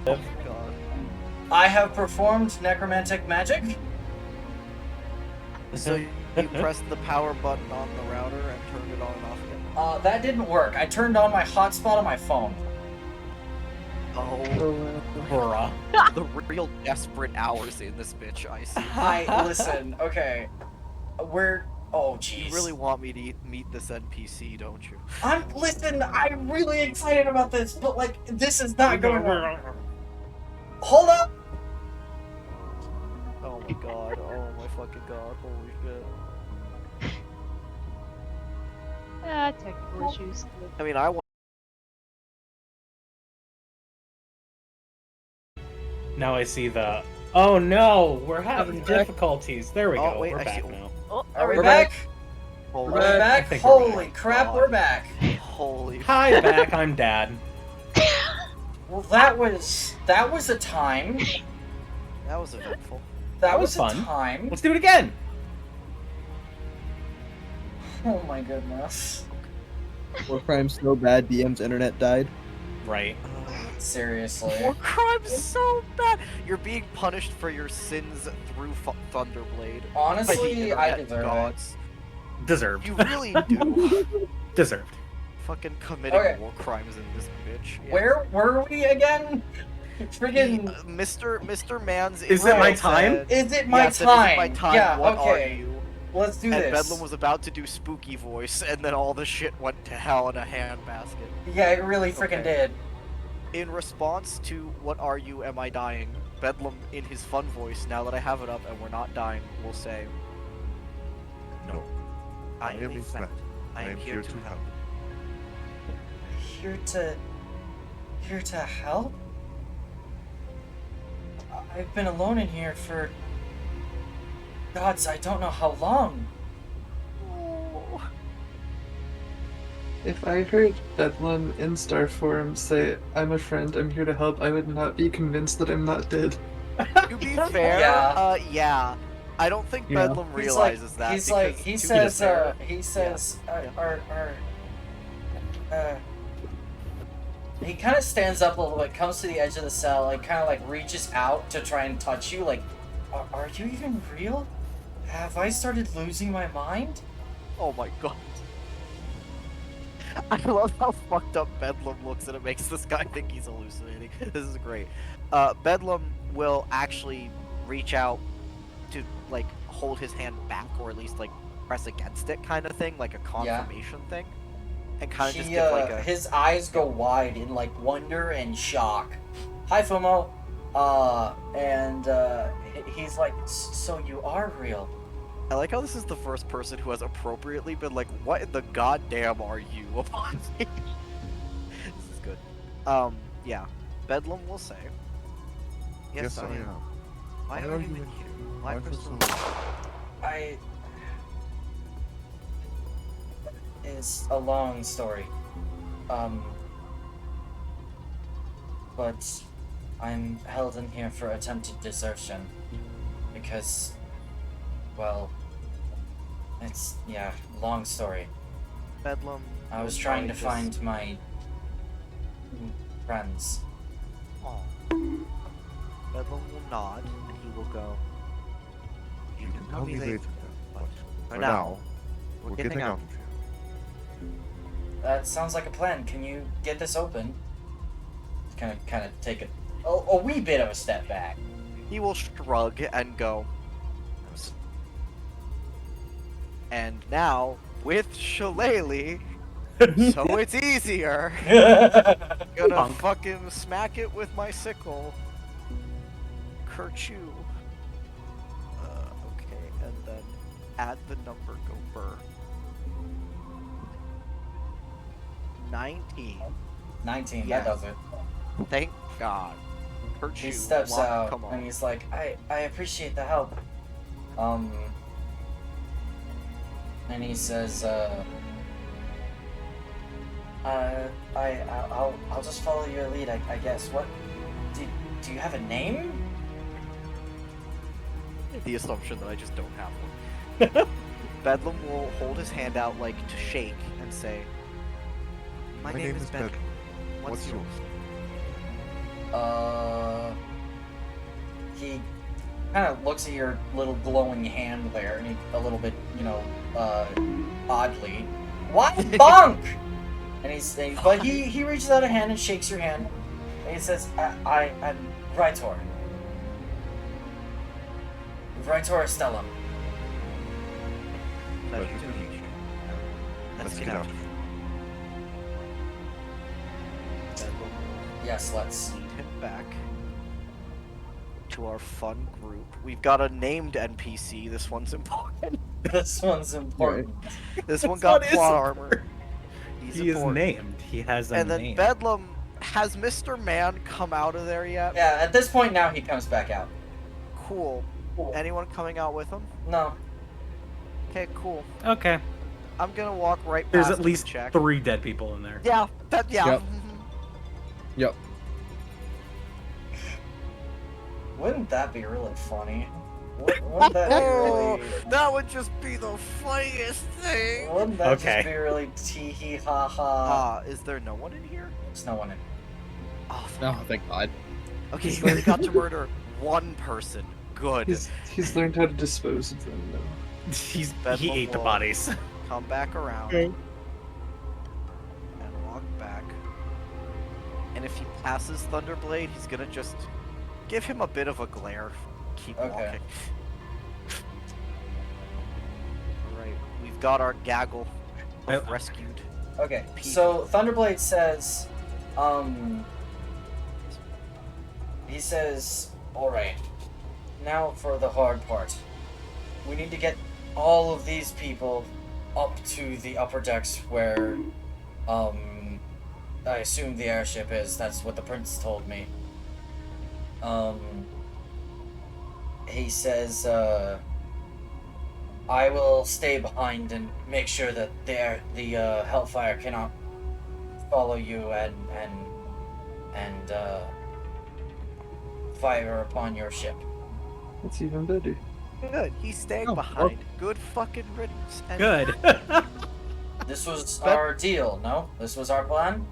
Oh God. I have performed necromantic magic. So you pressed the power button on the router and turned it on and off again? That didn't work. I turned on my hotspot on my phone. Oh, Bruh. the real desperate hours in this bitch, I see. Listen, okay. Oh, jeez. You really want me to meet this NPC, don't you? Listen, I'm really excited about this, but, like, this is not going on. Hold up! Oh my god, oh my fucking god, holy shit. Technical issues. I mean, I want. Now I see the. Oh no, we're having difficulties. There we Oh, go. wait, We're I back see- now. Oh, Are we we're back? Holy, Are we back? think we're Holy back. crap, God. we're back. Holy. Hi, back. I'm Dad. Well, that was a time. That was eventful. That was was a fun. time. Let's do it again. Oh my goodness. War crime's so bad, BM's internet died. Right. Seriously. War crime's so bad. You're being punished for your sins through Thunderblade. By the Honestly, I internet deserve gods. Deserved. You really do. Deserved. Fucking committing Okay. war crimes in this bitch. Yeah. Where were we again? Friggin' Mr. Man's. Is it my insight time? said, Is it my yes, time? It is my time. Yeah, What okay. are you? Let's do And this. Bedlam was about to do spooky voice, and then all the shit went to hell in a handbasket. Yeah, it really freaking Okay. did. In response to "What are you? Am I dying?" Bedlam, in his fun voice, now that I have it up and we're not dying, will say, No, "I am a friend. I am here to help." Here to help? I've been alone in here for gods, I don't know how long. If I heard Bedlam in Star Form say, "I'm a friend, I'm here to help," I would not be convinced that I'm not dead. To be fair, Yeah. Yeah. I don't think Yeah. Bedlam realizes that. He's like, because, he to be says, fair- he kind of stands up a little bit, comes to the edge of the cell, and kind of like reaches out to try and touch you, like, are you even real? Have I started losing my mind? Oh my god. I love how fucked up Bedlam looks, and it makes this guy think he's hallucinating. This is great. Bedlam will actually reach out to, like, hold his hand back, or at least, like, press against it kind of thing, like a confirmation thing. And kind of just give, like, a... His eyes go wide in, like, wonder and shock. Hi, Fumo. He's like, so you are real. I like how this is the first person who has appropriately been like, what in the goddamn are you upon me? This is good. Yeah. Bedlam will say, Yes, I am. Why are you in here? Why for so long? It's a long story. But I'm held in here for attempted desertion. Because, well, it's, yeah, long story. Bedlam. I was will trying to probably find my friends. Aw. Bedlam will nod, and he will go. You can tell me later, but for now, we're getting out of here. That sounds like a plan. Can you get this open? Kind of take a wee bit of a step back. He will shrug and go. And now, with Shillelagh, so it's easier. Gonna Punk. fucking smack it with my sickle. Kerchew. Okay, and then add the number, go burr. 19. 19, Yes. that does it. Thank God. Kerchew. He steps out Come on. and he's like, I appreciate the help. And he says, I'll just follow your lead, I guess. What? Do you have a name? The assumption that I just don't have one. Bedlam will hold his hand out, like, to shake and say, My name is Bedlam. What's yours? He kind of looks at your little glowing hand there, and he a little bit, oddly. What? Bonk! And but he reaches out a hand and shakes your hand, and he says, I'm Rytor. Rytor Stellum. Pleasure to meet you. Let's get out. Yes, let's. Lead him back to our fun group. We've got a named NPC. This one's important. This one's important. This one This got one is plot armor. He is named. He has a And then name. Bedlam, has Mr. Man come out of there yet? Yeah, at this point now he comes back out. Cool. Anyone coming out with him? No. Okay, cool. Okay. I'm gonna walk right past There's him at and least check. 3 dead people in there. Yeah, yeah. Yep. Yep. Wouldn't that be really funny? Wouldn't that be really... That would just be the funniest thing. Wouldn't that Okay. just be really tee-hee ha-ha? Is there no one in here? There's no one in. Oh, Oh, thank God. okay, you only got to murder one person. Good. He's learned how to dispose of them though. He Bedlam ate the will bodies. Come back around Okay. and walk back. And if he passes Thunderblade, he's gonna just give him a bit of a glare. Keep Okay. walking. Alright, we've got our gaggle of Oh. rescued. Okay, People. so Thunderblade says, he says, alright, now for the hard part. We need to get all of these people up to the upper decks where, I assume the airship is. That's what the prince told me. He says, I will stay behind and make sure that the Hellfire cannot follow you and fire upon your ship. That's even better. Good, he's staying Oh, behind. Good fucking riddance. And Good. This was But- our deal, no? This was our plan?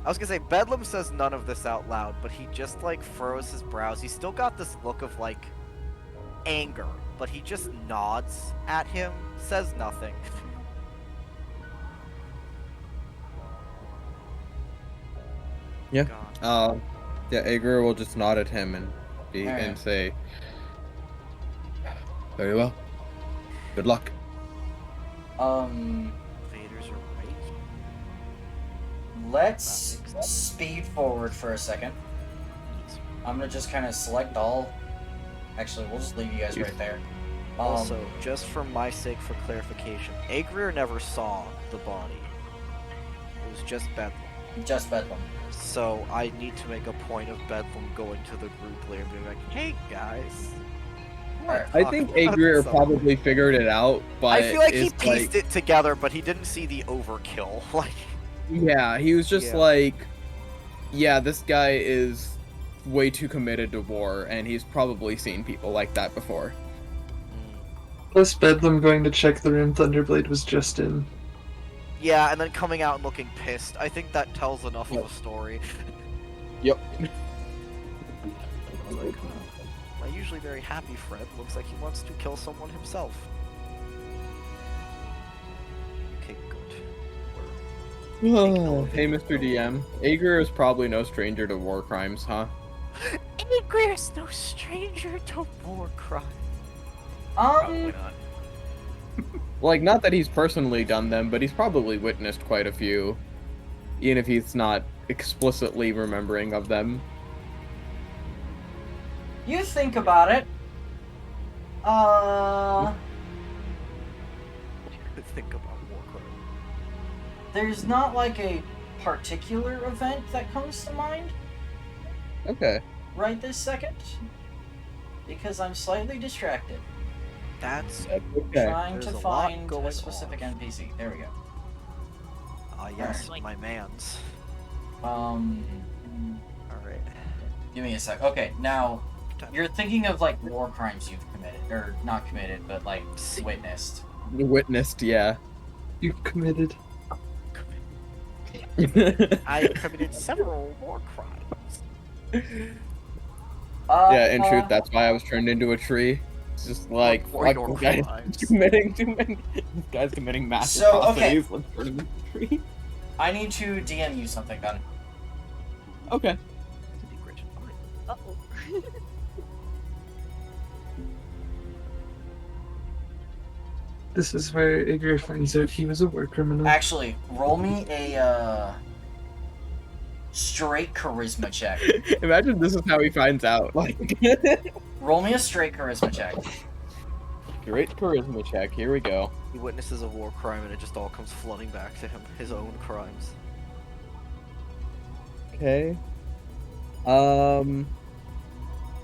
I was gonna say, Bedlam says none of this out loud, but he just like furrows his brows. He's still got this look of like anger, but he just nods at him, says nothing. Yeah. God. Yeah, Aegir will just nod at him and Alright. and say, "Very well. Good luck." Invaders are right. Let's speed forward for a second. I'm gonna just kind of select all. Actually, we'll just leave you guys right there. Also, just for my sake, for clarification, Aegir never saw the body. It was just Bedlam. Just Bedlam. So I need to make a point of Bedlam going to the group later and being like, "Hey guys." Alright. I think Aegir probably figured it out, but I feel like he it's pieced it together, but he didn't see the overkill. Like, Yeah, he was just Yeah. like, yeah, this guy is way too committed to war, and he's probably seen people like that before. Plus Bedlam going to check the room Thunderblade was just in. yeah, and then coming out and looking pissed. I think that tells enough of Yep. a story. Yep. Like, My usually very happy friend looks like he wants to kill someone himself. Okay, good. Hey, Mr. DM. Aegir is probably no stranger to war crimes, huh? Aegir is no stranger to war crime. Probably not. Like, not that he's personally done them, but he's probably witnessed quite a few, even if he's not explicitly remembering of them. You think about it. Think about war crime. There's not like a particular event that comes to mind Okay. right this second. Because I'm slightly distracted. That's That's okay. Trying There's to a lot find going a specific on. NPC. There we go. yes, my man's. Um, Alright. give me a sec. Okay, now you're thinking of like war crimes you've committed, or not committed, but like witnessed. Witnessed, yeah. you've committed. I committed several war crimes. Yeah, in truth, that's why I was turned into a tree. It's just like, War fuck, your this guy's crimes. committing too many. This guy's committing mass So, okay. atrocities. Let's turn him into a tree. I need to DM you something then. Okay. Uh-oh. This is where Igor finds out he was a war criminal. Actually, roll me a straight charisma check. Imagine this is how he finds out. Like, Roll me a straight charisma check. great charisma check. Here we go. He witnesses a war crime and it just all comes flooding back to him. His own crimes. Okay. How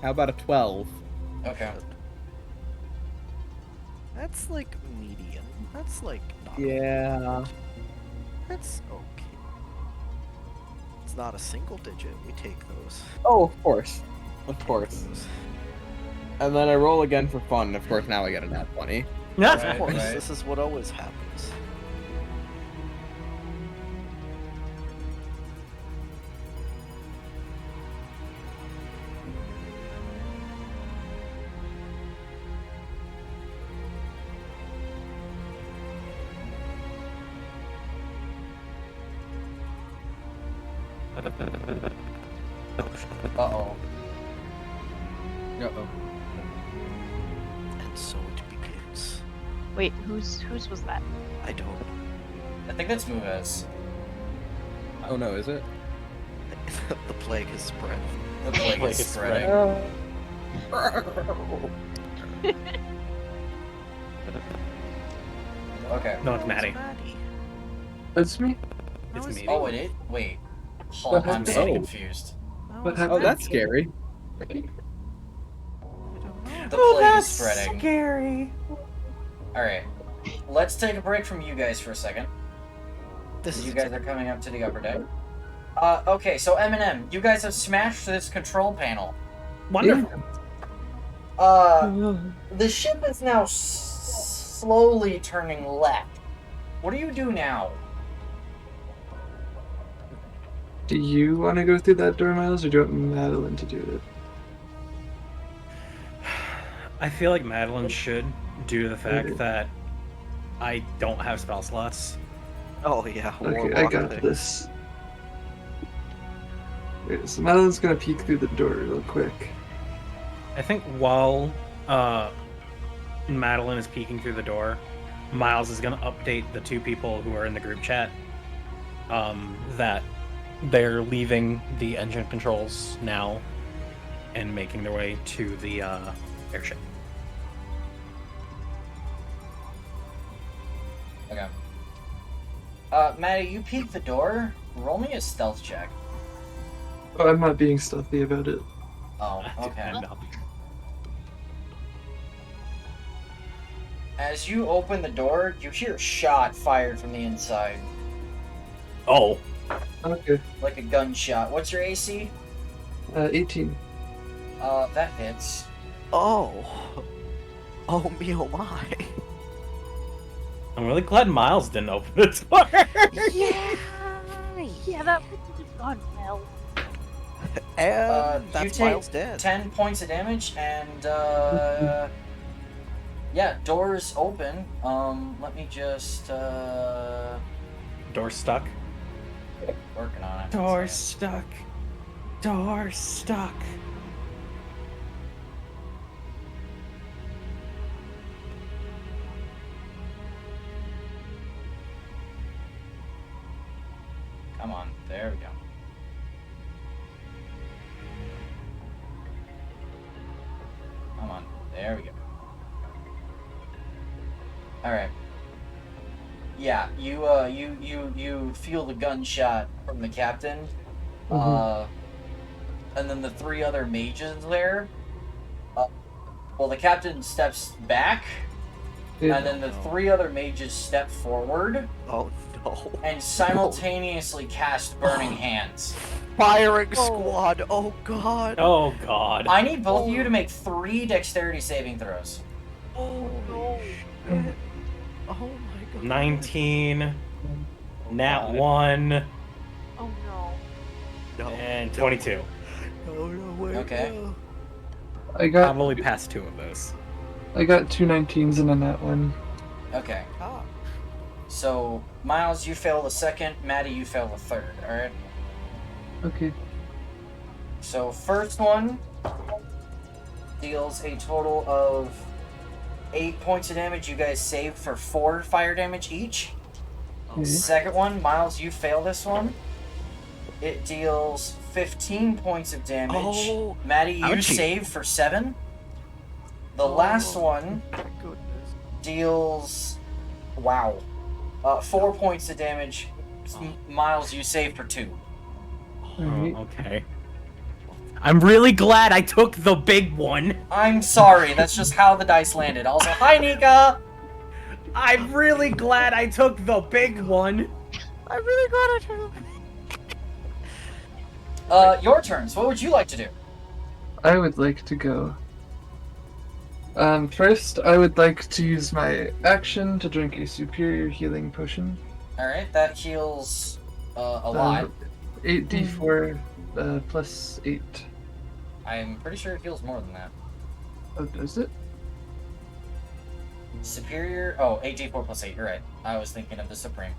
about a 12? Okay. That's like medium. That's like not. Yeah. That's okay. It's not a single digit. We take those. Oh, of course. Of course. And then I roll again for fun. Of course, now I get a nat 20. Right. Of course, this is what always happens. Uh-oh. Uh-oh. And so it begins. Wait, whose was that? I don't. I think that's Muvez. Oh no, is it? The plague has spread. The plague Plague is is spreading. Okay. No, it's Maddie. That's me? It's me. Oh, it is? Wait. Hold on, I'm so Oh. confused. What Oh, happened? that's scary. The Oh, plague is that's spreading. scary. Alright. Let's take a break from you guys for a second. This is You guys are coming up to the upper deck. Okay, so Eminem, you guys have smashed this control panel. Wonderful. The ship is now slowly turning left. What do you do now? Do you want to go through that door, Miles, or do you want Madeline to do it? I feel like Madeline should, due to the fact Okay. that I don't have spell slots. Oh yeah. Okay, Warlock I got thing. this. Okay, so Madeline's gonna peek through the door real quick. I think while Madeline is peeking through the door, Miles is going to update the two people who are in the group chat that they're leaving the engine controls now and making their way to the airship. Okay. Maddie, you peek the door. Roll me a stealth check. Oh, I'm not being stealthy about it. Oh, okay. As you open the door, you hear a shot fired from the inside. Oh, Okay, Like a gunshot. What's your AC? 18. That hits. Oh. Oh me, oh my. I'm really glad Miles didn't open the door. Yeah, that would have gone well. And You that's take Miles dead. 10 points of damage, and, yeah, doors open. Let me just, Door stuck. working on it. Door stuck. Door stuck. Come on, there we go. Come on, there we go. Alright. Yeah, you feel the gunshot from the captain. And then the three other mages there. Well, the captain steps back, Yeah. and then the three other mages step forward Oh no. and simultaneously cast Burning Hands. Firing squad. Oh god. Oh god. I need both of you to make 3 dexterity saving throws. Oh no. Oh my god. 19. Nat God. 1. No. And 22. No, wait. Okay. No. I've only passed 2 of those. I got 2 19s and a nat 1. Okay. Ah. So, Miles, you fail the second. Maddie, you fail the third. Alright? Okay. So, first one deals a total of 8 points of damage. You guys save for 4 fire damage each. Okay. Second one, Miles, you fail this one. It deals 15 points of damage. Oh, Maddie, you ouchie. save for 7. The Oh. last one My goodness. deals, wow, 4 points of damage. Miles, you save for 2. Alright. Okay. I'm really glad I took the big one. I'm sorry, that's just how the dice landed. Also, hi, Nika! I'm really glad I took the big one. I'm really glad I turned. Your turns. What would you like to do? I would like to go. First, I would like to use my action to drink a superior healing potion. Alright, that heals, a lot. 8d4 plus 8. I'm pretty sure it heals more than that. Oh, does it? Superior, 8d4 plus 8, you're right. I was thinking of the Supreme.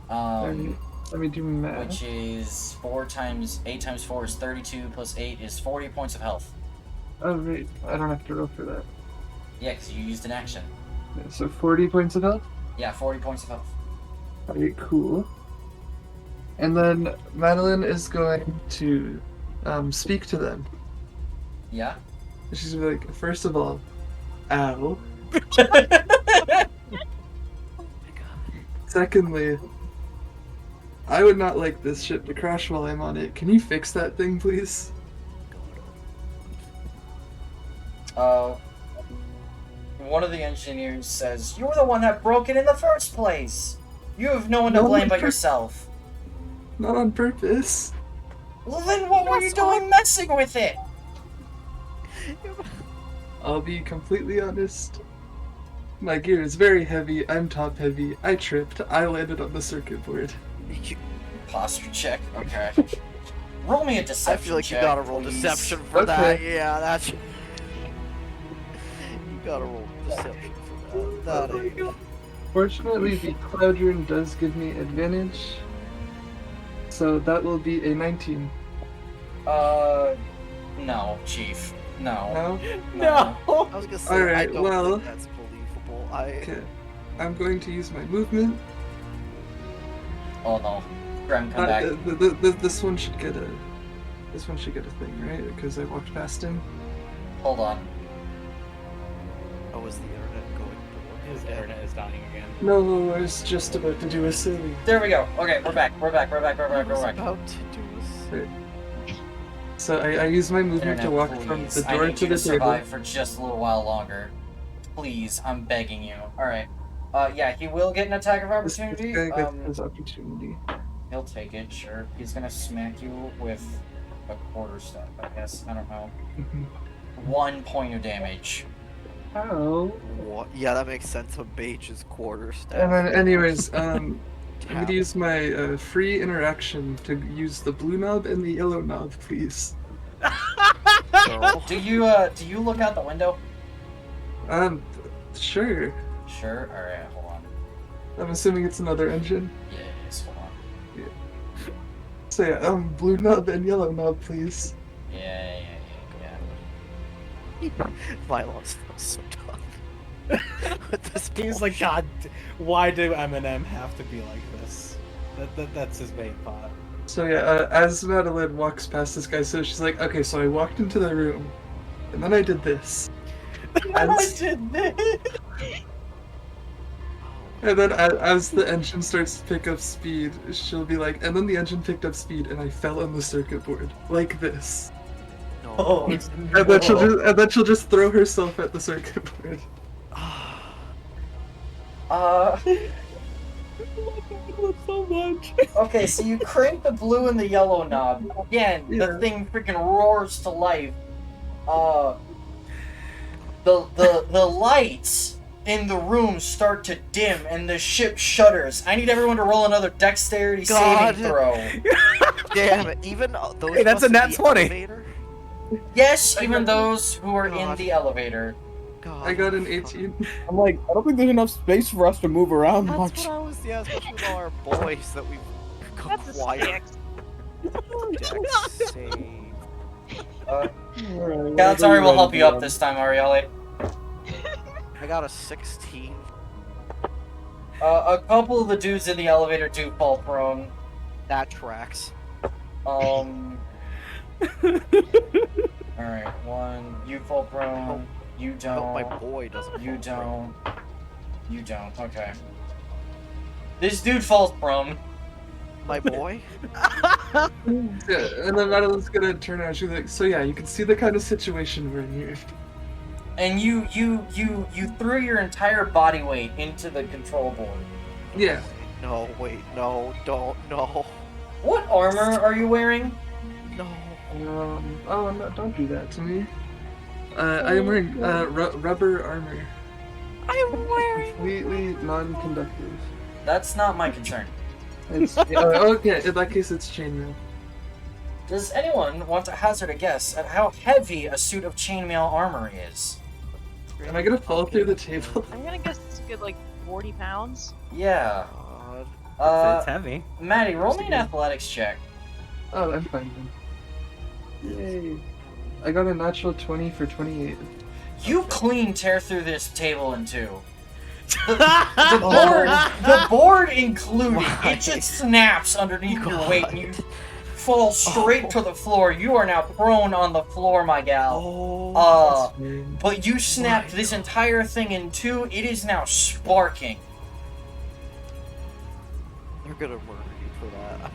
Let me do math. Which is 8 times 4 is 32, plus 8 is 40 points of health. Oh, right. I don't have to roll for that. Yeah, because you used an action. Yeah, so 40 points of health? Yeah, 40 points of health. Alright, cool. And then Madeline is going to speak to them. Yeah? She's gonna be like, first of all, ow. Secondly, I would not like this ship to crash while I'm on it. Can you fix that thing, please? One of the engineers says, "You're the one that broke it in the first place! You have no one to No, blame but but- yourself." Not on purpose. Well then what were you doing messing with it? I'll be completely honest. My gear is very heavy. I'm top heavy. I tripped. I landed on the circuit board. Posture check, okay. Roll me a I deception feel like you check, gotta roll please. deception for Okay. that. Yeah, that's. You gotta roll deception for that. That ain't. Fortunately, the cloud rune does give me advantage. So that will be a 19. No, Chief. No. No? No. I was gonna say, I Alright, don't well- think that's believable. Okay. I'm going to use my movement. Oh no. Graham, come back. This one should get a. This one should get a thing, right? Because I walked past him. Hold on. Oh, is the internet going? His internet is dying again. No, I was just about to do a silly. There we go. Okay, we're back. We're back. I was We're back. about to do a So I use my movement Internet, to walk please. from the I door need to you the to table. survive for just a little while longer. Please, I'm begging you. Alright. Yeah, he will get an attack of This opportunity. guy gets his opportunity. He'll take it, sure. He's gonna smack you with a quarterstaff, I guess. I don't know. 1 point of damage. How? What? Yeah, that makes sense. A mage's quarterstaff. And then, anyways, I'm Tap. gonna use my free interaction to use the blue knob and the yellow knob, please. Girl. Do you look out the window? Sure. Sure. Alright, hold on. I'm assuming it's another engine. Yeah, it is. Hold on. So yeah, blue knob and yellow knob, please. Yeah. Violence feels so tough. With this He's like, God, why do Eminem have to be like this? That's his main thought. So yeah, as Madeline walks past this guy, so she's like, okay, so I walked into the room, and then I did this. As- And then as the engine starts to pick up speed, she'll be like, and then the engine picked up speed and I fell on the circuit board. Like this. No. Oh. And then she'll just throw herself at the circuit board. So much. Okay, so you crank the blue and the yellow knob. Again, Yeah. the thing freaking roars to life. The lights in the room start to dim and the ship shudders. I need everyone to roll another dexterity God. saving throw. Damn it! Even those. Hey, that's a must nat be 20. elevator? Yes, I even got- those who are in God. the elevator. God. I got an 18. I'm like, I don't think there's enough space for us to move around That's much. what I was. Yeah, especially with all our boys that we've That's a acquired. 6. Dex save. Galataри will help you up this time, Arielle. I got a 16. A couple of the dudes in the elevator do fall prone. That tracks. Alright, one. You fall prone. You I hope my don't. boy doesn't. You fall don't. You don't. Okay. This dude falls prone. prone. My boy. Yeah, and then Madeline's gonna turn around. She's like, so yeah, you can see the kind of situation we're in here. And you threw your entire body weight into the control board. Yeah. No, wait, no, don't, no, What armor are you wearing? no. Oh no, don't do that to me. I am wearing rubber armor. I'm wearing. Completely non-conductive. That's not my concern. It's okay. In that case, it's chainmail. Does anyone want to hazard a guess at how heavy a suit of chainmail armor is? Am I gonna fall through the table? I'm gonna guess it's a good like 40 pounds. Yeah. God. It's heavy. Maddie, roll me an athletics check. Oh, I'm fine then. Yay! I got a natural 20 for 28. You clean tear through this table in two. The board included, Why? it just snaps underneath your weight and you God. fall straight to the floor. You are now prone on the floor, my gal. Oh. That's weird. But you snapped My this entire thing in two. It is now sparking. They're gonna murder you for that.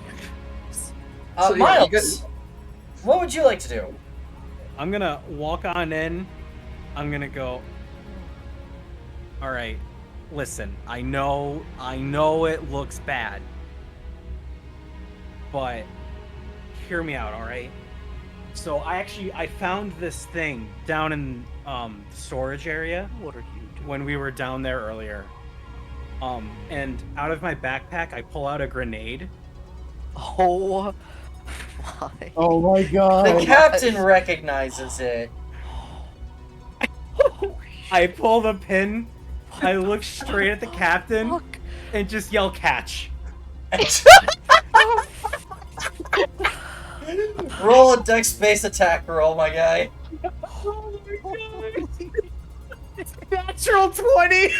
So, yeah, Miles, you guys- what would you like to do? I'm gonna walk on in. I'm gonna go. All right, listen. I know it looks bad, but hear me out, all right? So I found this thing down in the storage area What are you doing? when we were down there earlier. And out of my backpack, I pull out a grenade. Oh. My. Oh my god. The captain recognizes it. I pull the pin. I look straight at the captain Fuck. and just yell, "Catch!" Roll a dex space attack roll, my guy. Oh my god! Natural 20!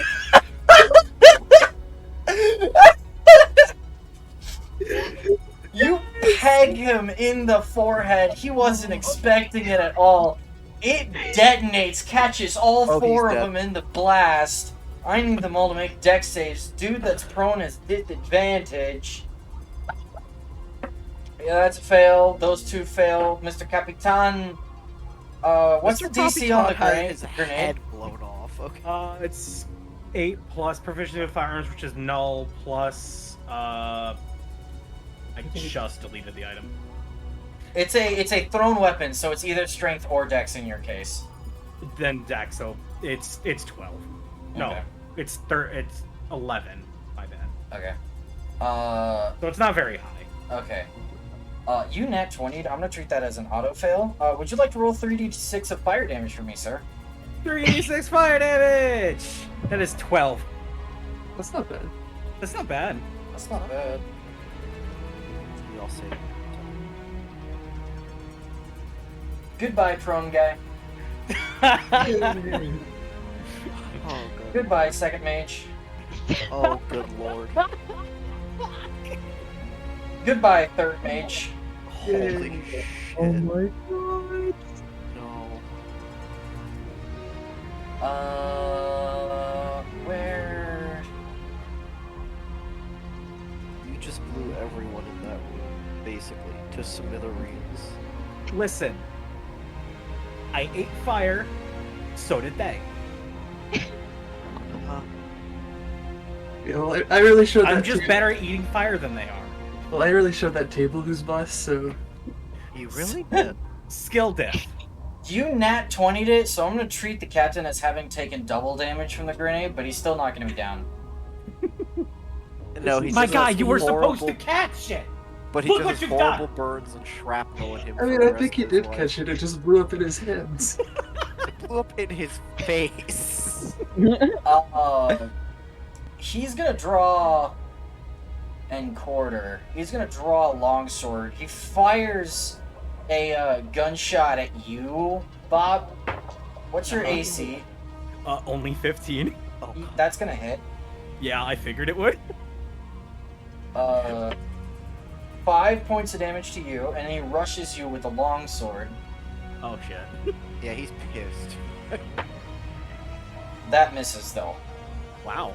You peg him in the forehead. He wasn't expecting it at all. It detonates, catches all Oh, four he's of dead. them in the blast. I need them all to make dex saves. Dude that's prone has disadvantage. Yeah, that's a fail. Those two fail. Mr. Capitan, what's Mr. the DC on the Capitan had his grenade? head blown off. Okay. It's 8 plus proficiency with firearms, which is null plus. I just deleted the item. It's a thrown weapon, so it's either strength or dex in your case. Then Dex, so it's 12. No, Okay. it's 11. My bad. Okay. So it's not very high. Okay. You nat 20'd. I'm gonna treat that as an auto fail. Would you like to roll 3d6 of fire damage for me, sir? 3d6 fire damage. That is 12. That's not bad. That's not bad. That's not bad. We all say it. Goodbye, prone guy. Oh, good. Goodbye, second mage. Oh, good lord. Goodbye, third mage. Holy shit. Oh my god. No. Where? You just blew everyone in that room, basically, to smithereens. Listen, I ate fire, so did they. Yeah, well, I really showed that. I'm just better at eating fire than they are. Well, I really showed that table who's boss, so You really did. Skill diff. You nat 20'd it, so I'm gonna treat the captain as having taken double damage from the grenade, but he's still not gonna be down. No, he's My just guy, has you were supposed horrible- to catch it! But he Look just what has you've horrible done. burns and shrapnel in him. I for mean, the I rest think he of his did life. catch it. It just blew up in his hands. It blew up in his face. He's gonna draw and quarter. He's gonna draw a longsword. He fires a gunshot at you, Bob. What's your AC? Only 15. Oh, That's gonna hit. Yeah, I figured it would. 5 points of damage to you, and he rushes you with a longsword. Oh shit. yeah, he's pissed. That misses though. Wow.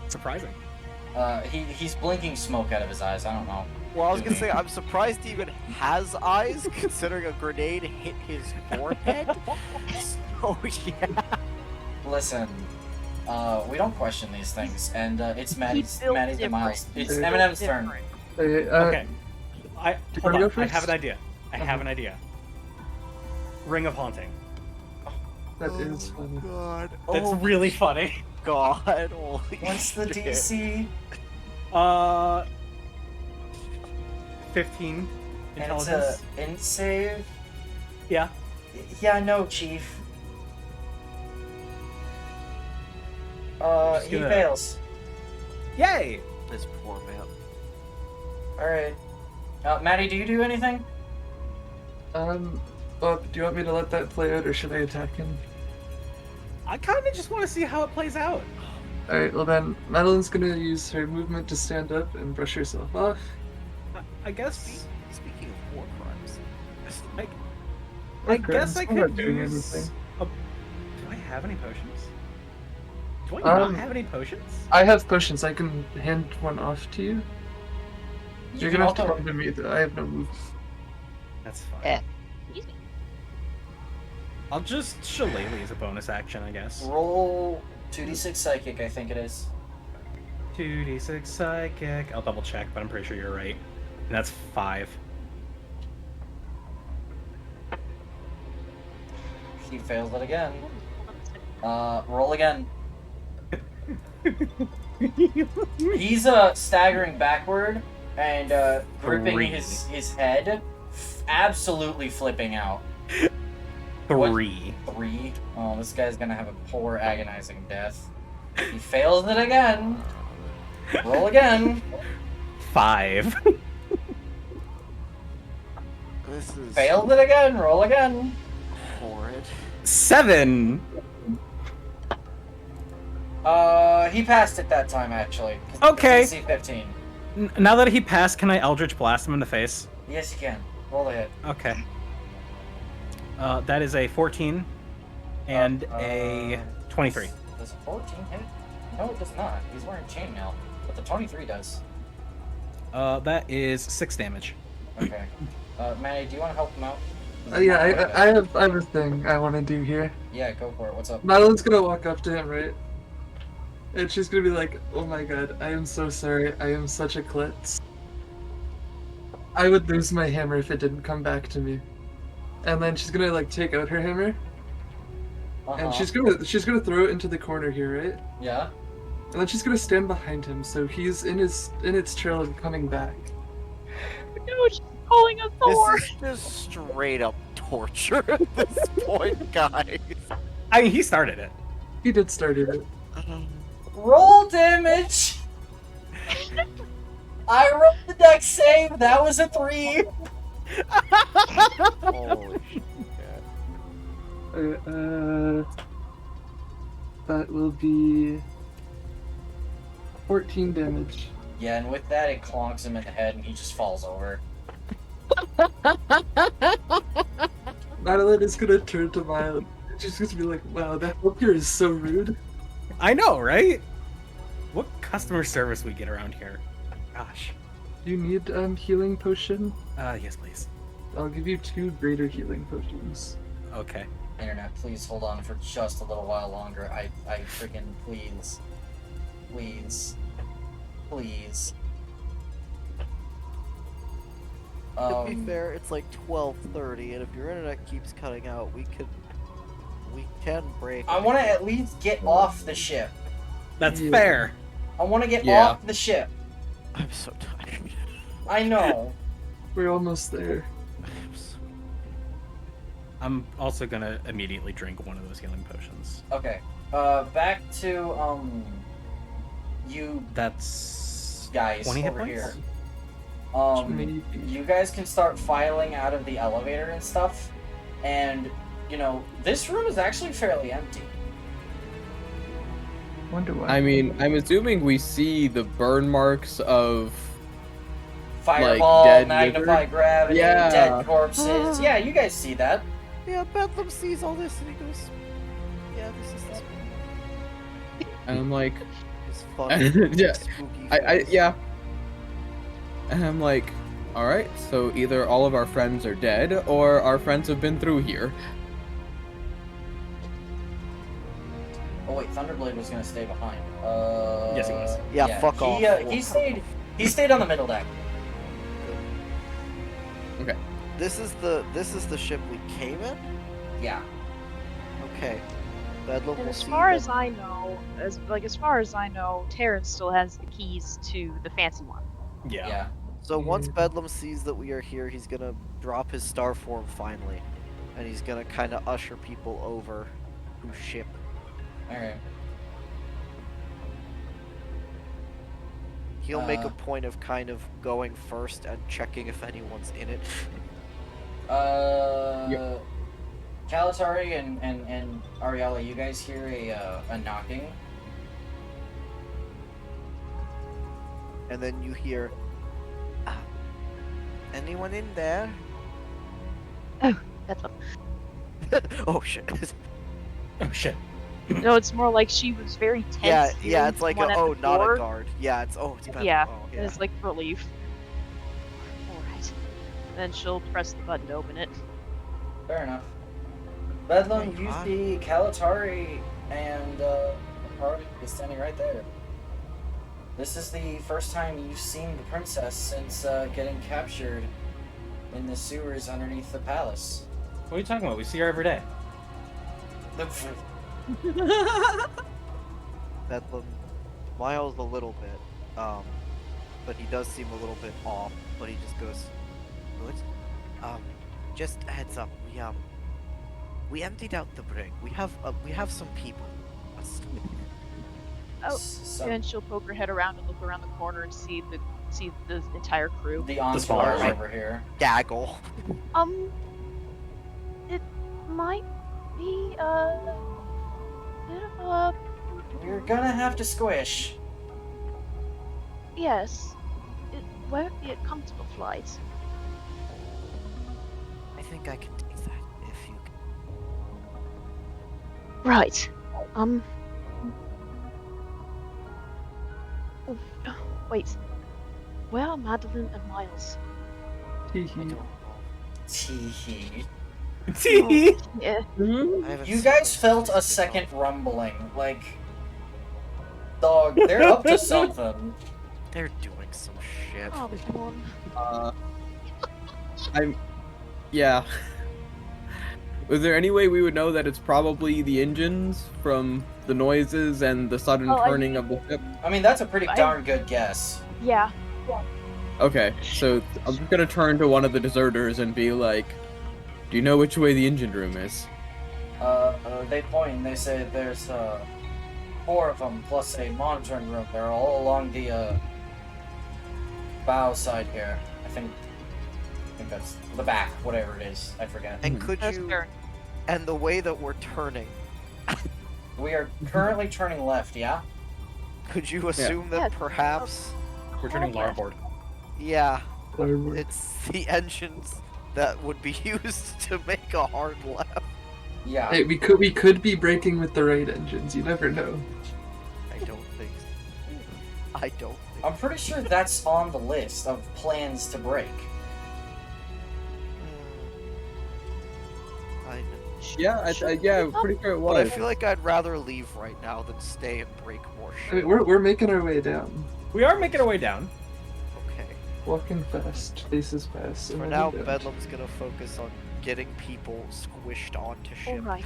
Surprising. He's blinking smoke out of his eyes. I don't know. Well, I was gonna say, I'm surprised he even has eyes, considering a grenade hit his forehead. So, yeah. Listen, we don't question these things, and it's Maddie's built the different. Miles. It's He Eminem's turn. Different. Hey, Okay. you Hold wanna on. go I first? have an idea. I have an idea. Ring of Haunting. That is funny. God. That's Oh really funny. God. Holy What's the shit. DC? 15 And it's intelligence. a int save. Yeah. Yeah, no, Chief. just He gonna- fails. Yay! This poor man. Alright. Maddie, do you do anything? Bob, do you want me to let that play out, or should I attack him? I kind of just want to see how it plays out. Alright, well then, Madeline's gonna use her movement to stand up and brush herself off. I guess. Speaking of war crimes, I Okay, guess I I'm not could doing use. anything. Do I have any potions? Do I Um, not have any potions? I have potions, I can hand one off to you. You're can gonna have to also- come to me, though. I have no move. That's fine. Eh. Excuse me. I'll just shillelagh as a bonus action, I guess. Roll 2d6 psychic, I think it is. 2d6 psychic. I'll double check, but I'm pretty sure you're right. And that's 5. He fails it again. Roll again. He's staggering backward and gripping 3. his head, absolutely flipping out. 3. 3. Oh, this guy's gonna have a poor, agonizing death. He fails it again. Roll again. 5. this is Failed it again. Roll again. horrid. 7. He passed it that time actually. Okay. DC 15. Now that he passed, can I Eldritch Blast him in the face? Yes, you can. Roll the hit. Okay. That is a 14 and a 23. Does a 14 hit? No, it does not. He's wearing chainmail, but the 23 does. That is 6 damage. Okay. Manny, do you want to help him out? Yeah, I have a thing I want to do here. Yeah, go for it. What's up? Madeline's gonna walk up to him, right? And she's gonna be like, "Oh my god, I am so sorry. I am such a klutz. I would lose my hammer if it didn't come back to me." And then she's gonna like take out her hammer, and she's gonna throw it into the corner here, right? Yeah. And then she's gonna stand behind him, so he's in its trail and coming back. No, she's pulling a Thor. This is just straight up torture at this point, guys. I mean, he started it. He did start it. Roll damage. I rolled the dex save. That was a 3. Holy shit. That will be 14 damage. Yeah, and with that, it clonks him in the head, and he just falls over. Madeline is gonna turn to Milo. She's gonna be like, "Wow, that hooker is so rude." I know, right? What customer service we get around here? Gosh. You need healing potion? Yes, please. I'll give you 2 greater healing potions. Okay. Internet, please hold on for just a little while longer. I freaking please. Please. Please. To be fair, it's like 12:30, and if your internet keeps cutting out, we can break. I want to at least get off the ship. That's Yeah. fair. I want to get Yeah. off the ship. I'm so tired. I know. We're almost there. I'm so- I'm also gonna immediately drink one of those healing potions. Okay. Back to you That's guys 20 hit over points? here. Maybe. You guys can start filing out of the elevator and stuff, and this room is actually fairly empty. Wonder why. I mean, I'm assuming we see the burn marks of. Fireball, dead magnify wizard? gravity, Yeah. dead corpses. Yeah, you guys see that. Yeah, Bedlam sees all this and he goes, "Yeah, this. And I'm like, It's fun. Yeah, Spooky. yeah. And I'm like, all right. So either all of our friends are dead, or our friends have been through here. Oh wait, Thunderblade was gonna stay behind. Yes, he was. Yeah, fuck off. He stayed. He stayed on the middle deck. This is the ship we came in. Yeah. Okay. Bedlam And will as see far that- as I know, Terrence still has the keys to the fancy one. Yeah. Yeah. So once Bedlam sees that we are here, he's gonna drop his star form finally, and he's gonna kind of usher people over who ship. All right. He'll make Uh. a point of kind of going first and checking if anyone's in it. Kalatari and Ariella, you guys hear a knocking? And then you hear, anyone in there? That's a, Oh shit. Oh shit. no, it's more like she was very tense. Yeah, hearing it's like someone at oh, the not door. a guard. Yeah, it's Bedlam. Yeah, Oh, and it's like relief. Alright. Then she'll press the button to open it. Fair enough. Bedlam, Thank you God. see Kalatari and Party is standing right there. This is the first time you've seen the princess since getting captured in the sewers underneath the palace. What are you talking about? We see her every day. Bedlam smiles a little bit, but he does seem a little bit off. But he just goes, "Good. Just a heads up. We emptied out the brig. We have some people. Oh, So, and she'll poke her head around and look around the corner and see the entire crew. the smaller entourage one. over here. Gaggle. It might be a bit of a We're gonna have to squish. yes. It won't be a comfortable flight. I think I can take that if you. Right. Wait. Where are Madeline and Miles? I don't know. Teehee. Yeah. I haven't You seen guys them felt a since second rumbling. Like, dog, they're up to something. They're doing some shit. Oh, come on. Yeah. Was there any way we would know that it's probably the engines from the noises and the sudden Oh, I turning mean- of the ship? I mean, that's a pretty darn good guess. Yeah. Okay, so I'm just gonna turn to one of the deserters and be like, "Do you know which way the engine room is?" They point and they say there's 4 of them plus a monitoring room. They're all along the bow side here. I think that's the back, whatever it is. I forget. And could That's you? fair. And the way that we're turning, We are currently turning left. Yeah. could you assume Yeah. that perhaps, We're turning larboard. yeah, Larboard. it's the engines that would be used to make a hard left? Yeah. Hey, we could be breaking with the right engines. You never know. I don't think so. I don't think. I'm pretty sure that's on the list of plans to break. I know. Yeah, yeah, pretty sure it But I was. feel like I'd rather leave right now than stay and break more I shit. mean, we're making our way down. We are making our way down. Okay. Walking fast, faces fast. For and now, then we don't. Bedlam's gonna focus on getting people squished onto ship. Alright.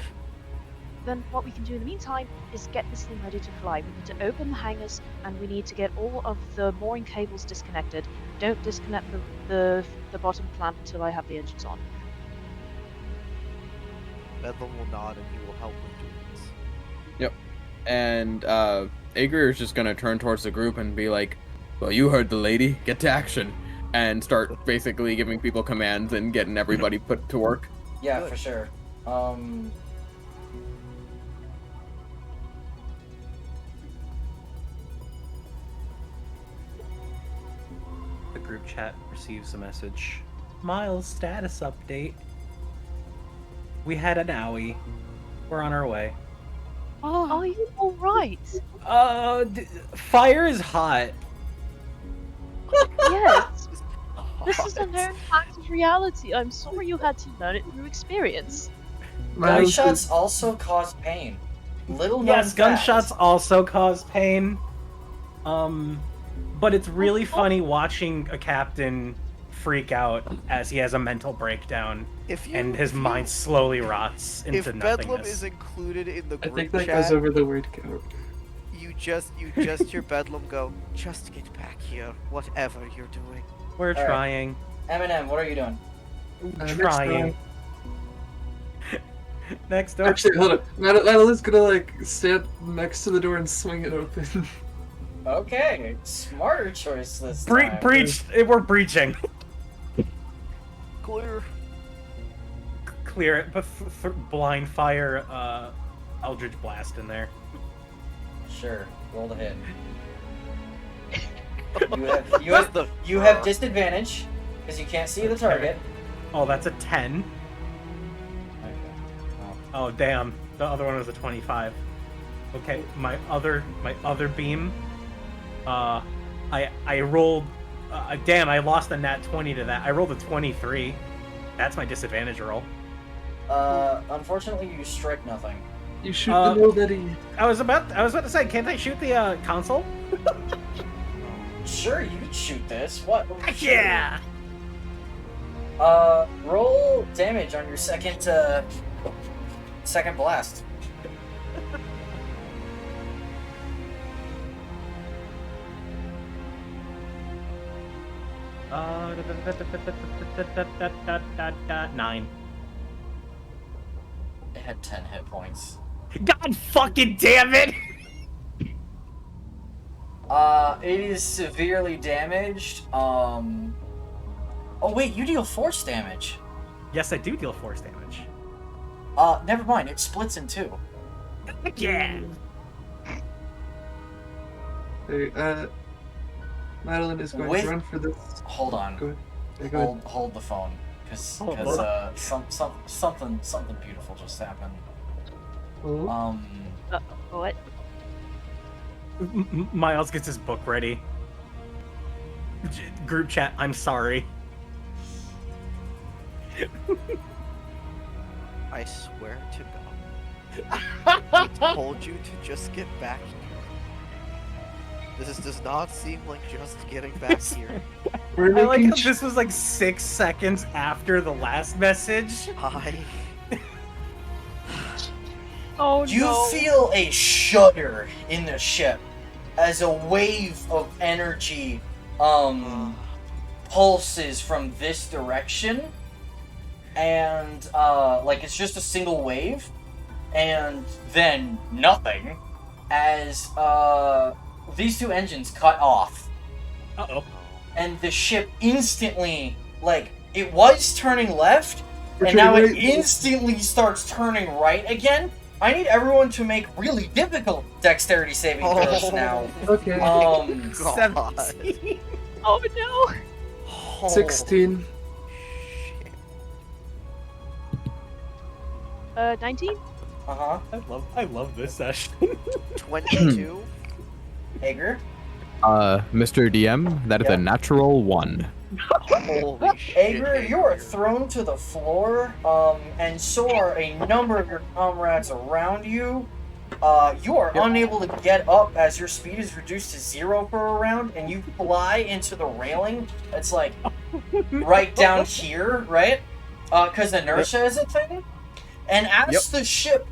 Then what we can do in the meantime is get this thing ready to fly. We need to open the hangars and we need to get all of the mooring cables disconnected. Don't disconnect the bottom clamp until I have the engines on. Bedlam will nod and he will help with doing this. And Aegir is just gonna turn towards the group and be like, "Well, you heard the lady. Get to action," and start basically giving people commands and getting everybody put to work. Yeah, Good. for sure. The group chat receives a message. Miles, status update. We had an owie. We're on our way. Are you alright? Fire is hot. Yes. This is a known fact of reality. I'm sorry you had to learn it through experience. Miles Gunshots is- also cause pain. Little known Yes, fact. gunshots also cause pain. But it's really funny watching a captain freak out as he has a mental breakdown If you, and his if you- mind slowly rots If into Bedlam nothingness. is included in the I group think that chat, goes over the word count. you just hear Bedlam go, "Just get back here, whatever you're doing." We're Alright. trying. Eminem, what are you doing? Next Trying. Next door. Actually, hold on. Madeline's gonna like stand next to the door and swing it open. Okay, smarter choice this time. Breach. We're breaching. Clear. Clear it, but blind fire Eldritch Blast in there. Sure, roll the hit. That's You have disadvantage because you can't see the target. Oh, that's a 10. Okay. Oh, damn. The other one was a 25. Okay, my other beam. I rolled. Damn, I lost a nat 20 to that. I rolled a 23. That's my disadvantage roll. Unfortunately, you strike nothing. You shoot the nobody. I was about to say, can't I shoot the console? Sure, you can shoot this. What? Yeah. Roll damage on your second blast. Uh, 9. It had 10 hit points. God fucking damn it! It is severely damaged. Oh wait, you deal force damage. Yes, I do deal force damage. Never mind. It splits in two. Yeah. Hey, Madeline is going With- to run for this. Hold on. Go ahead. Yeah, go ahead. Hold the phone, because something beautiful just happened. Oh. What? Miles gets his book ready. Group chat, I'm sorry. I swear to God, I told you to just get back here. This does not seem like just getting back here. We're I like making how this was like 6 seconds after the last message. Oh You no. feel a shudder in the ship as a wave of energy pulses from this direction, and like it's just a single wave, and then nothing as these two engines cut off, Uh-oh. and the ship instantly, like, it was turning left, We're and now it turning right. instantly starts turning right again. I need everyone to make really difficult dexterity saving throws now. Okay. Um, God. 17. Oh no. Oh, 16. shit. 19? uh-huh. I love this session. 22. Hager? Mr. DM, that is Yeah. a natural 1. Holy shit. Hager, you are thrown to the floor, and so are a number of your comrades around you. You are Yep. unable to get up as your speed is reduced to 0 for a round, and you fly into the railing. It's like right down here, right? Because inertia is a thing. And as the ship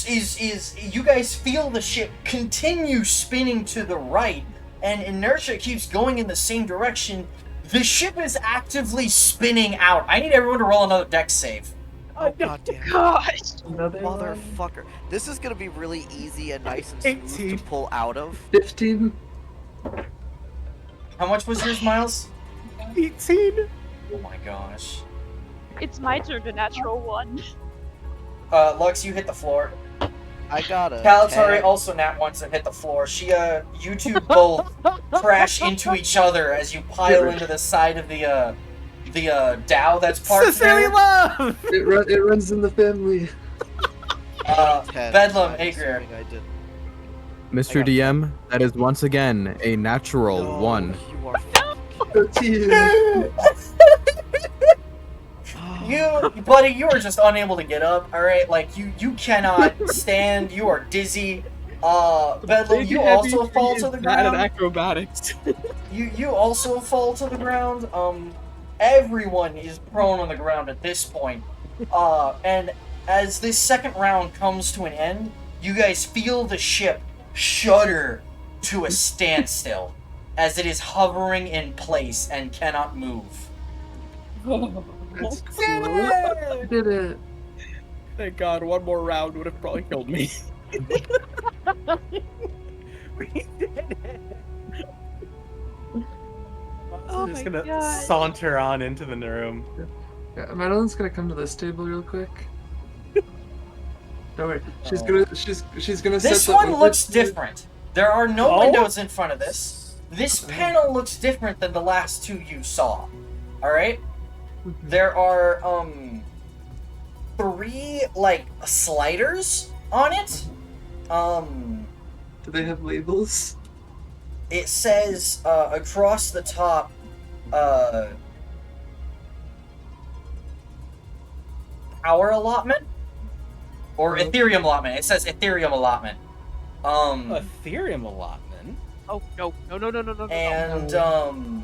is you guys feel the ship continue spinning to the right, and inertia keeps going in the same direction. The ship is actively spinning out. I need everyone to roll another dex save. Oh goddamn! Gosh! Another one. Motherfucker! This is gonna be really easy and nice and smooth 18. to pull out of. 15. How much was yours, Miles? 18. Oh my gosh. It's my turn to natural one. Lux, you hit the floor. I got a Calatari 10. also nat once and hit the floor. You two both crash into each other as you pile into the side of the dhow that's parked Sincerely there. love. It runs in the family. 10. Bedlam, I'm Agrier. assuming I did. Mr. DM, that is once again a natural No, 1. You are fucking 13. Buddy, you are just unable to get up. All right, like you cannot stand. You are dizzy. Bedlam, you also fall to the ground. acrobatics. You also fall to the ground. Everyone is prone on the ground at this point. And as this second round comes to an end, you guys feel the ship shudder to a standstill as it is hovering in place and cannot move. That's cool. Did it. Thank God, one more round would have probably killed me. We did it. Oh I'm just my gonna God. saunter on into the room. Yeah, Madeline's gonna come to this table real quick. Don't worry. She's gonna This set the one over looks to- different. There are no Oh. windows in front of this. This panel looks different than the last two you saw. Alright? There are, 3, like, sliders on it. Do they have labels? It says, across the top, power allotment? Or Ethereum allotment. It says Ethereum allotment. Ethereum allotment. Oh no! No! No! No! No! No! No! And,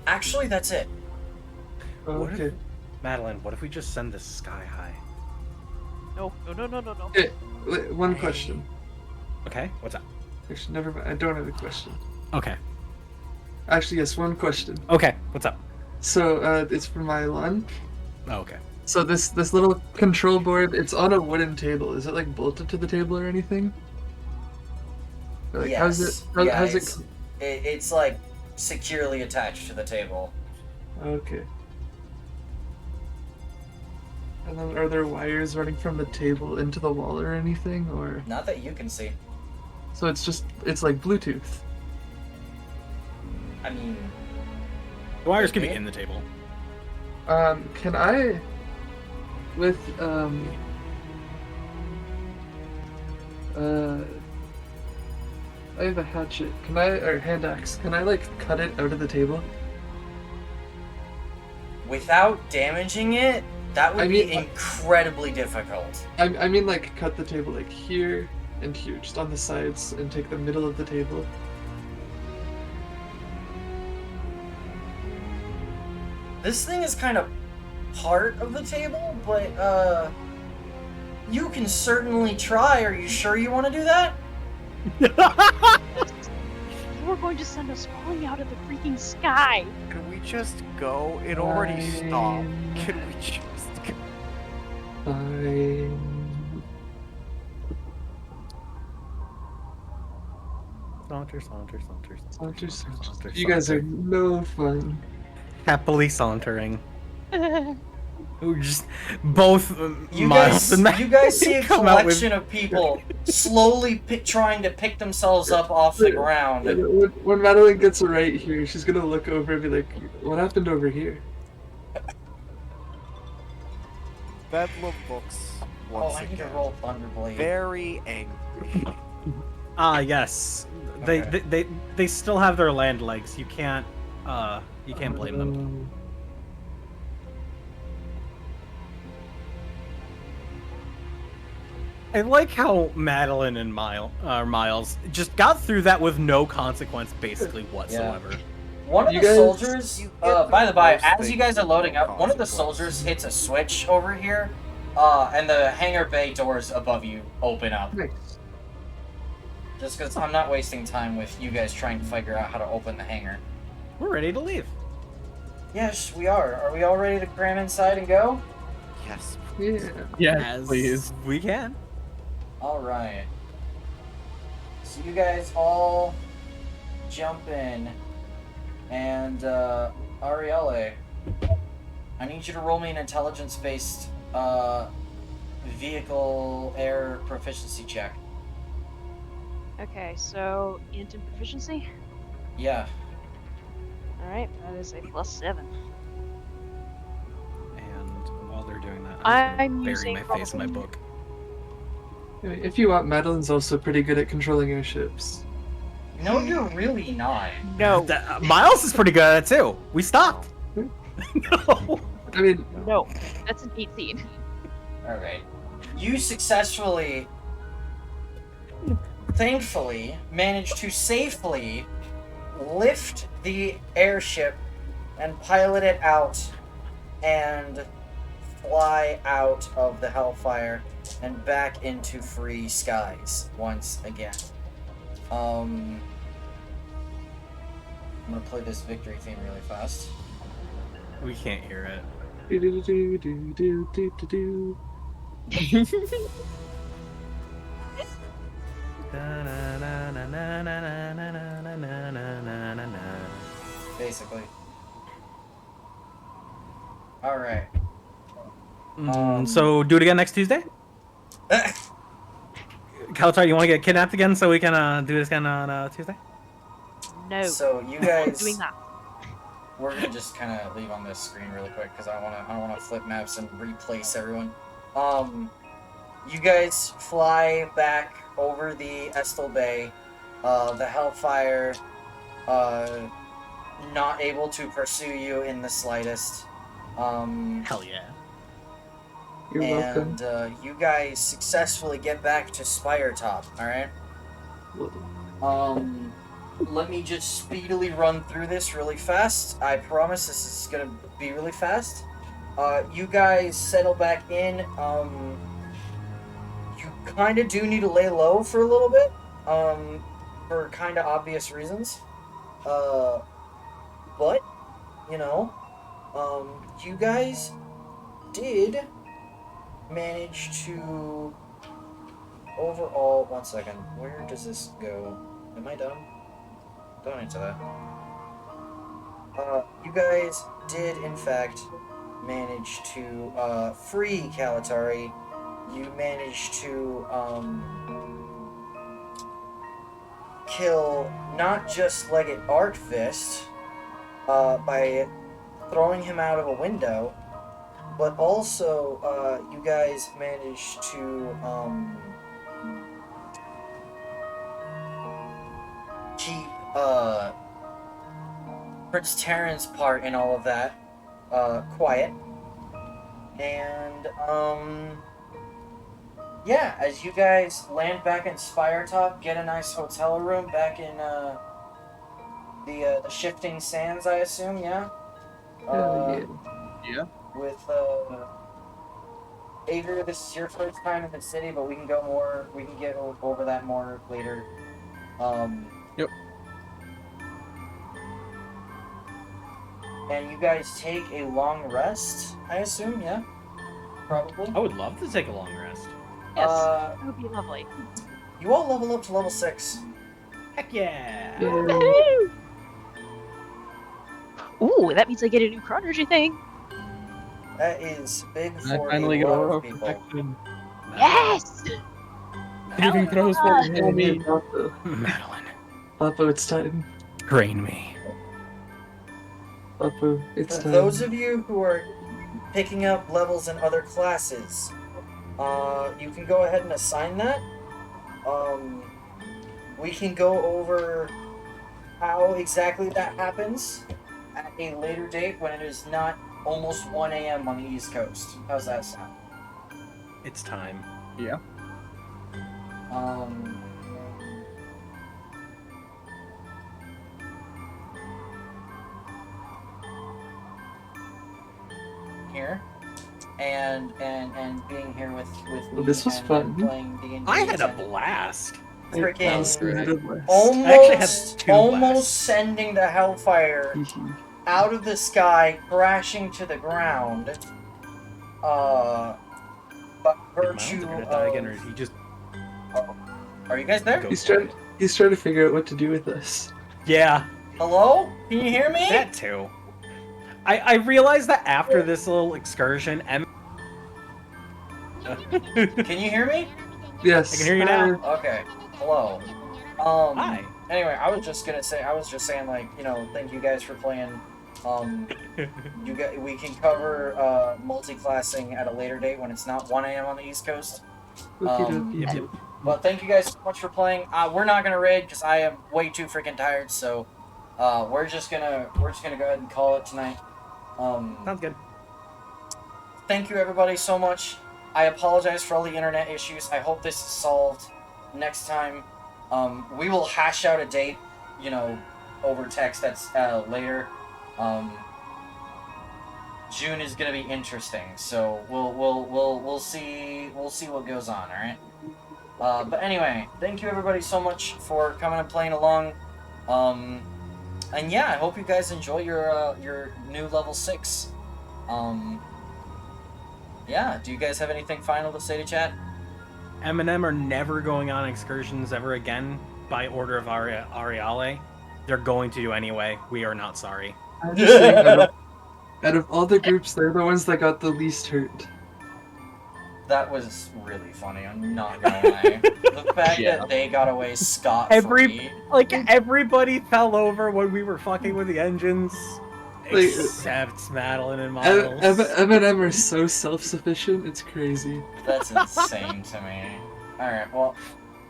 actually, that's it. Oh, What okay. if, Madeline, what if we just send this sky high? No! No! No! No! No! No! Hey, wait, one question. Okay, what's up? Actually, never mind. I don't have a question. Okay. Actually, yes, one question. Okay, what's up? So, it's for Mylon. Oh, okay. So this little control board, it's on a wooden table. Is it like bolted to the table or anything? Or, like, Yes. how's it? Yeah, How's it's, it? it's like securely attached to the table. Okay. And then are there wires running from the table into the wall or anything, or Not that you can see. so it's like Bluetooth? I mean, The wires could be in the table. Can I, with I have a hatchet. Can I, or hand axe? Can I like cut it out of the table? without damaging it, that would I be mean, incredibly difficult. I mean like cut the table like here and here, just on the sides, and take the middle of the table. This thing is kind of part of the table, but, you can certainly try. Are you sure you want to do that? You're going to send us falling out of the freaking sky. Can we just go? It already stopped. Can we just go? Fine. Saunter, saunter, saunter, Saunter, saunter. saunter, You guys are saunter. no fun. Happily sauntering. We're just both You Miles guys, and Matt you guys see a come out with- collection of people slowly trying to pick themselves up off the ground. When Madeline gets right here, she's gonna look over and be like, "What happened over here?" Bedlam looks once Oh, I need to again roll Thunderblade. very angry. Ah, yes. Okay. They still have their land legs. You can't blame them. I like how Madeline and Miles just got through that with no consequence, basically whatsoever. One of You the guys- soldiers, You get by the by, most as you guys are things loading with up, one of the consequence. soldiers hits a switch over here, and the hangar bay doors above you open up. Nice. Just because I'm not wasting time with you guys trying to figure out how to open the hangar. We're ready to leave. Yes, we are. Are we all ready to cram inside and go? Yes. Yeah. Yes, As please. we can. Alright. So you guys all jump in. And, Arielle, I need you to roll me an intelligence-based, vehicle air proficiency check. Okay, so int and proficiency. Yeah. All right, that is a +7. And while they're doing that, I'm I'm just using gonna bury my face in my probably- book. If you want, Madeline's also pretty good at controlling airships. No, you're really not. No, Miles is pretty good at it too. We stopped. No. I mean, no, that's an 18. Alright. You successfully, thankfully, managed to safely lift the airship and pilot it out and fly out of the Hellfire and back into free skies once again. I'm gonna play this victory theme really fast. We can't hear it. do-do-do-do-do-do-do-do. Basically. Alright. So do it again next Tuesday? Kalatar, you want to get kidnapped again so we can do this again on Tuesday? No, So you not guys, doing that. we're gonna just kind of leave on this screen really quick because I don't wanna flip maps and replace everyone. You guys fly back over the Estel Bay. The Hellfire, not able to pursue you in the slightest. Hell yeah. You're welcome. And you guys successfully get back to Spire Top. All right. Let me just speedily run through this really fast. I promise this is gonna be really fast. You guys settle back in. You kind of do need to lay low for a little bit. For kind of obvious reasons. But, you know, you guys did manage to overall, one second, where does this go? Am I done? Don't answer that. You guys did in fact manage to free Kalatari. You managed to kill not just Legate Artfist by throwing him out of a window, but also you guys managed to keep Prince Terran's part in all of that quiet. And yeah, as you guys land back in Spire Top, get a nice hotel room back in the Shifting Sands, I assume, yeah? Hell Yeah. With Adria, this is your first time in the city, but we can get over that more later. Yep. And you guys take a long rest, I assume, yeah? Probably. I would love to take a long rest. Yes, Uh, that would be lovely. You all level up to level 6. Heck yeah! yeah. Woohoo! Ooh, that means I get a new chronology thing. That is big I for finally a get lot aura of people. protection. Yes! It even throws yeah. what Hey, me. Madeline, Lapo, it's time. train me. Lapo, it's For time. those of you who are picking up levels in other classes, you can go ahead and assign that. We can go over how exactly that happens at a later date when it is not almost 1 a.m. on the East Coast. How's that sound? It's time. Yeah. Here. And being here with Well, me this was and fun. playing D&D. I had a and blast. Freaking honestly had a blast. I actually had almost two blasts. sending the Hellfire Hee-hee. out of the sky, crashing to the ground. But Did virtue Miles gonna of... die again, or did he just Are you guys there? go? He's trying to figure out what to do with us. Yeah, Hello? Can you hear me? that too. I realized that after this little excursion, Can you hear me? Yes. I can hear you now. Okay. Hello. Hi. Anyway, I was just saying, like, you know, thank you guys for playing. We can cover multi-classing at a later date when it's not 1 a.m. on the East Coast. Okie Yep, dokie. yep. But thank you guys so much for playing. We're not gonna raid because I am way too freaking tired. So, we're just gonna go ahead and call it tonight. Sounds good. Thank you everybody so much. I apologize for all the internet issues. I hope this is solved next time. We will hash out a date, you know, over text. That's later. June is gonna be interesting, so we'll see what goes on. All right. But anyway, thank you everybody so much for coming and playing along. And yeah, I hope you guys enjoy your new level 6. Yeah, do you guys have anything final to say to chat? Eminem are never going on excursions ever again by order of Ariale. They're going to do anyway. We are not sorry. I'm just saying, out of all the groups, they're the ones that got the least hurt. That was really funny, I'm not gonna lie. The fact that they got away scot-free. Everybody fell over when we were fucking with the engines. Like, Except Madeline and Miles. Eminem are so self-sufficient, it's crazy. That's insane to me. Alright, well,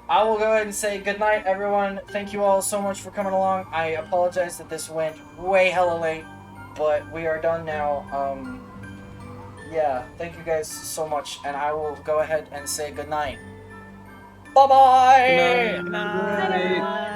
I will go ahead and say goodnight, everyone. Thank you all so much for coming along. I apologize that this went way hella late, but we are done now. Yeah, thank you guys so much, and I will go ahead and say goodnight. Bye-bye! Good night.